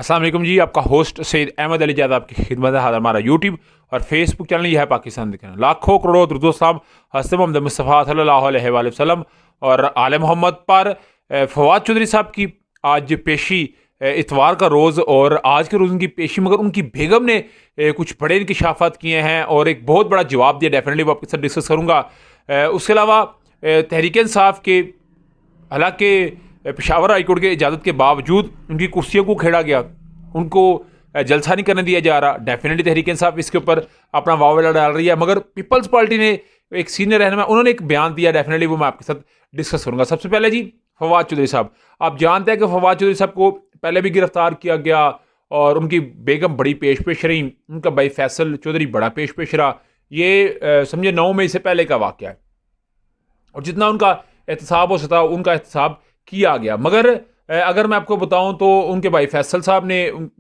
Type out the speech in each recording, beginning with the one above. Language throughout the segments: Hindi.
अस्सलाम वालेकुम जी, आपका होस्ट सैयद अहमद अली ज़ादा आपकी खिदमत है। हमारा यूट्यूब और फेसबुक चैनल यह है पाकिस्तान दिखाना। लाखों करोड़ों दुरूद सलाम हज़रत मोहम्मद मुस्तफ़ा सल्लल्लाहु अलैहि वसल्लम और आले मोहम्मद पर। फवाद चौधरी साहब की आज पेशी इतवार का रोज़ और आज के रोज़ उनकी पेशी, मगर उनकी बेगम ने कुछ बड़े इंकशाफात किए हैं और एक बहुत बड़ा जवाब दिया। डेफिनेटली वो आपके साथ डिस्कस करूँगा। उसके अलावा तहरीक इंसाफ के, हालांकि पेशावर हाईकोर्ट के इजाज़त के बावजूद उनकी कुर्सियों को खेड़ा गया, उनको जलसा नहीं करने दिया जा रहा। डेफिनेटली तहरीक इंसाफ इसके ऊपर अपना वावला डाल रही है, मगर पीपल्स पार्टी ने एक सीनियर रहनुमा उन्होंने एक बयान दिया। डेफिनेटली वो मैं आपके साथ डिस्कस करूंगा। सबसे पहले जी, फवाद चौधरी साहब, आप जानते हैं कि फवाद चौधरी साहब को पहले भी गिरफ्तार किया गया और उनकी बेगम बड़ी पेश पेश रही, उनका भाई फैसल चौधरी बड़ा पेश पेश रहा। ये समझे 9 मई से पहले का वाक़या है और जितना उनका एहतसाब हो सकता उनका एहतसाब किया गया। मगर अगर मैं आपको बताऊं तो उनके भाई फैसल साहब ने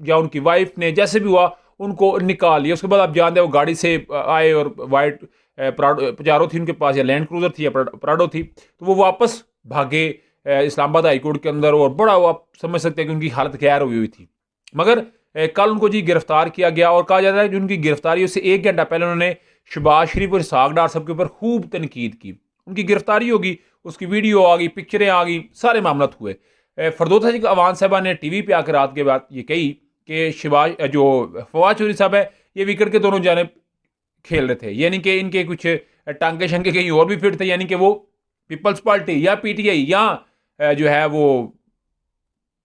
या उनकी वाइफ ने जैसे भी हुआ उनको निकाल लिया। उसके बाद आप जानते हैं वो गाड़ी से आए और वाइट प्राडो पजारो थी उनके पास, या लैंड क्रूजर थी या प्राडो थी, तो वो वापस भागे इस्लामाबाद हाईकोर्ट के अंदर। और बड़ा वो आप समझ सकते हैं कि उनकी हालत गैर हुई थी। मगर कल उनको जी गिरफ्तार किया गया और कहा जाता है कि उनकी गिरफ्तारी से 1 घंटा पहले उन्होंने शहबाज शरीफ और इसहाक डार साहब के ऊपर खूब तनकीद की। उनकी गिरफ्तारी होगी, उसकी वीडियो आ गई, पिक्चरें आ गई, सारे मामला हुए। फरदौस अवान साहबा ने टीवी पे आकर रात के बाद ये कही कि शिवाज जो फवाद चौधरी साहब है ये विकेट के दोनों जाने खेल रहे थे, यानी कि इनके कुछ टांगे शंके कहीं और भी फिट थे, यानी कि वो पीपल्स पार्टी या पीटीआई या जो है वो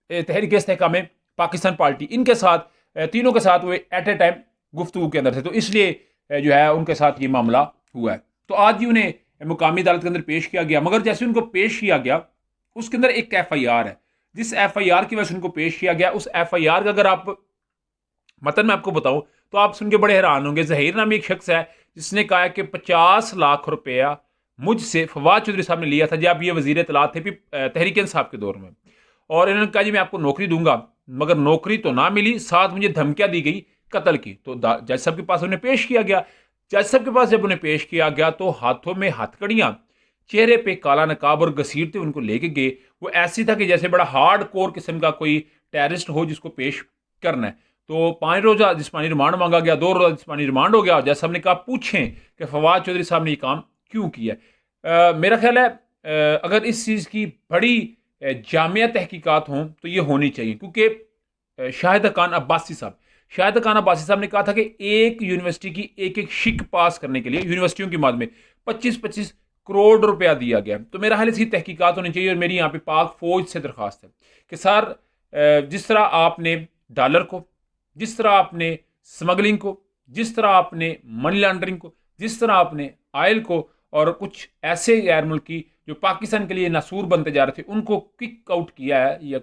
तहरीक इस्तेहकाम में पाकिस्तान पार्टी, इनके साथ तीनों के साथ वो एट ए टाइम गुफ्तगू के अंदर थे। तो इसलिए जो है उनके साथ ये मामला हुआ है। तो आज ही उन्हें मुकामी अदालत के अंदर पेश किया गया। मगर जैसे उनको पेश किया गया उसके अंदर एक FIR है। जिस FIR की वजह से उनको पेश किया गया, उस FIR का अगर आप मतन मैं आपको बताऊं तो आप सुन के बड़े हैरान होंगे। जहीर नामी एक शख्स है जिसने कहा है कि 50 लाख रुपया मुझसे फवाद चौधरी साहब ने लिया था जब ये वजीर इत्तलात थे तहरीक इंसाफ के दौर में, और इन्होंने कहा जी मैं आपको नौकरी दूंगा, मगर नौकरी तो ना मिली, साथ मुझे धमकियां दी गई कत्ल की। तो जज साहब के पास उन्हें पेश किया गया। जज साहब के पास जब उन्हें पेश किया गया तो हाथों में हथकड़ियां, चेहरे पे काला नकाब और घसीटते उनको लेके गए। वो ऐसी था कि जैसे बड़ा हार्ड कोर किस्म का कोई टेररिस्ट हो जिसको पेश करना है। तो 5 रोज़ा जिस्मानी रिमांड मांगा गया, 2 रोज़ा जिस्मानी रिमांड हो गया। जज साहब ने कहा पूछें कि फवाद चौधरी साहब ने ये काम क्यों किया। मेरा ख्याल है अगर इस चीज़ की बड़ी जामिया तहकीकात हों तो ये होनी चाहिए, क्योंकि शाहिद खान अब्बासी साहब ने कहा था कि एक यूनिवर्सिटी की एक एक शिक पास करने के लिए यूनिवर्सिटियों की मद में 25-25 करोड़ रुपया दिया गया। तो मेरा हाल इसकी तहकीकात होनी चाहिए। और मेरी यहाँ पे पाक फौज से दरख्वास्त है कि सर जिस तरह आपने डॉलर को, जिस तरह आपने स्मगलिंग को, जिस तरह आपने मनी लॉन्ड्रिंग को, जिस तरह आपने ऑयल को और कुछ ऐसे गैर मुल्की जो पाकिस्तान के लिए नासूर बनते जा रहे थे उनको किक आउट किया है या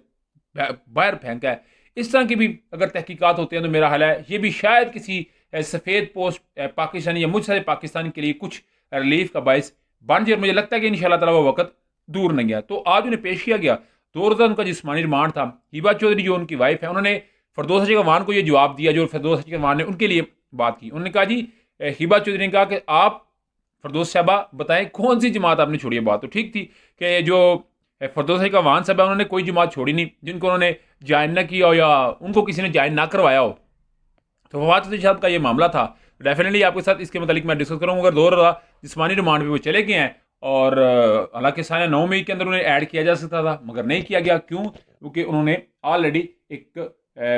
बाहर फेंका है, इस तरह की भी अगर तहकीकात होती हैं तो मेरा हाल है ये भी शायद किसी सफ़ेद पोस्ट पाकिस्तानी या मुझ से पाकिस्तान के लिए कुछ रिलीफ का बायस बन जाए। मुझे लगता है कि इंशाल्लाह ताला वो वक्त दूर नहीं गया। तो आज उन्हें पेश किया गया। 2 रोज़ा उनका जिस्मानी रिमांड था। हिबा चौधरी जो उनकी वाइफ है उन्होंने फरदौस अवान को ये जवाब दिया जो फरदौस अवान ने उनके लिए बात की। उन्होंने कहा जी, हिबा चौधरी ने कहा कि आप फरदौस साहबा बताएं कौन सी जमात आपने छोड़ी है। बात तो ठीक थी कि जो फरदौस अवान साहब है उन्होंने कोई जमात छोड़ी नहीं जिनको उन्होंने ज्वाइन ना किया हो या उनको किसी ने ज्वाइन ना करवाया हो। तो फवाद चौधरी साहब का ये मामला था। डेफिनेटली आपके साथ इसके मतलब मैं डिस्कस करूँगा। अगर 2 रोज़ा जिस्मानी रिमांड पे वो चले गए हैं और हालांकि साल 9 मई के अंदर उन्हें ऐड किया जा सकता था मगर नहीं किया गया। क्यों? क्योंकि उन्होंने ऑलरेडी एक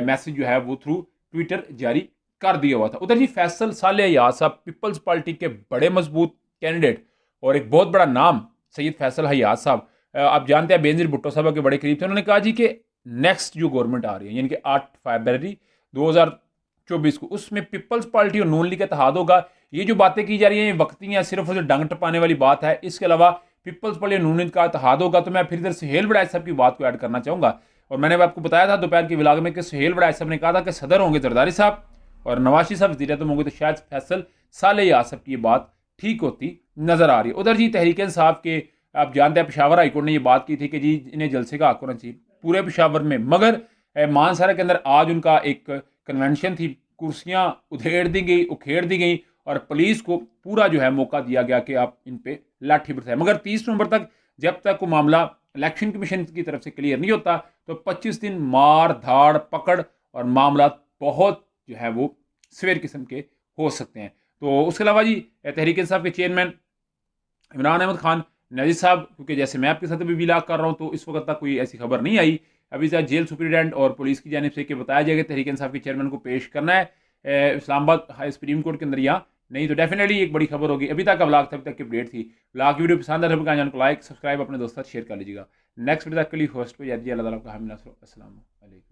मैसेज जो है वो थ्रू ट्विटर जारी कर दिया हुआ था। उधर जी फैसल साले हयात साहब पीपल्स पार्टी के बड़े मजबूत कैंडिडेट और एक बहुत बड़ा नाम सैयद फैसल हयात साहब, आप जानते हैं बेनजीर भुट्टो साहब के बड़े करीब थे। उन्होंने कहा जी कि नेक्स्ट जो गवर्नमेंट आ रही है यानी कि 8 फरवरी 2024 को उसमें पीपल्स पार्टी और नून लीग का इत्तेहाद होगा। ये जो बातें की जा रही हैं ये वक्ती हैं, सिर्फ उसे डंग टपाने वाली बात है। इसके अलावा पीपल्स पार्टी और नून लीग का इत्तेहाद होगा। तो मैं फिर इधर सुहेल वड़ैच साहब की बात को ऐड करना चाहूँगा। और मैंने आपको बताया था दोपहर के व्लॉग में कि सुहेल वड़ैच साहब ने कहा था कि सदर होंगे जरदारी साहब और नवाज शरीफ साहब वज़ीर आज़म होंगे, तो शायद फैसल साले हयात साहब की ये बात ठीक होती नजर आ रही है। उधर जी तहरीक इंसाफ के, आप जानते हैं पेशावर हाईकोर्ट ने ये बात की थी कि जी इन्हें जलसे का हक होना चाहिए पूरे पेशावर में। मगर मानसरा के अंदर आज उनका एक कन्वेंशन थी, कुर्सियां उधेड़ दी गई, उखेड़ दी गई और पुलिस को पूरा जो है मौका दिया गया कि आप इन पे लाठी बरसाएं। मगर 30 नवंबर तक जब तक वो मामला इलेक्शन कमीशन की तरफ से क्लियर नहीं होता तो 25 दिन मार धाड़ पकड़ और मामला बहुत जो है वो सवेर किस्म के हो सकते हैं। तो उसके अलावा जी तहरीक इंसाफ के चेयरमैन इमरान अहमद खान नजीर साहब, क्योंकि जैसे मैं आपके साथ अभी बिलाग कर रहा हूँ तो इस वक्त तक कोई ऐसी खबर नहीं आई अभी तक जेल सुप्रीडेंट और पुलिस की जानिब से कि बताया जाएगा तहरीक इंसाफ के चेयरमैन को पेश करना है इस्लामाबाद हाई सुप्रीम कोर्ट के अंदर, या नहीं तो डेफिनेटली एक बड़ी खबर होगी। अभी तक का ब्लॉग तब तक की अपडेट थी। ब्लॉग की वीडियो पसंद है तो को लाइक सब्सक्राइब अपने दोस्तों शेयर कर लीजिएगा। नेक्स्ट वीडियो तक के लिए होस्ट को याद अल्लाह ताला का हामी अस्सलाम वालेकुम।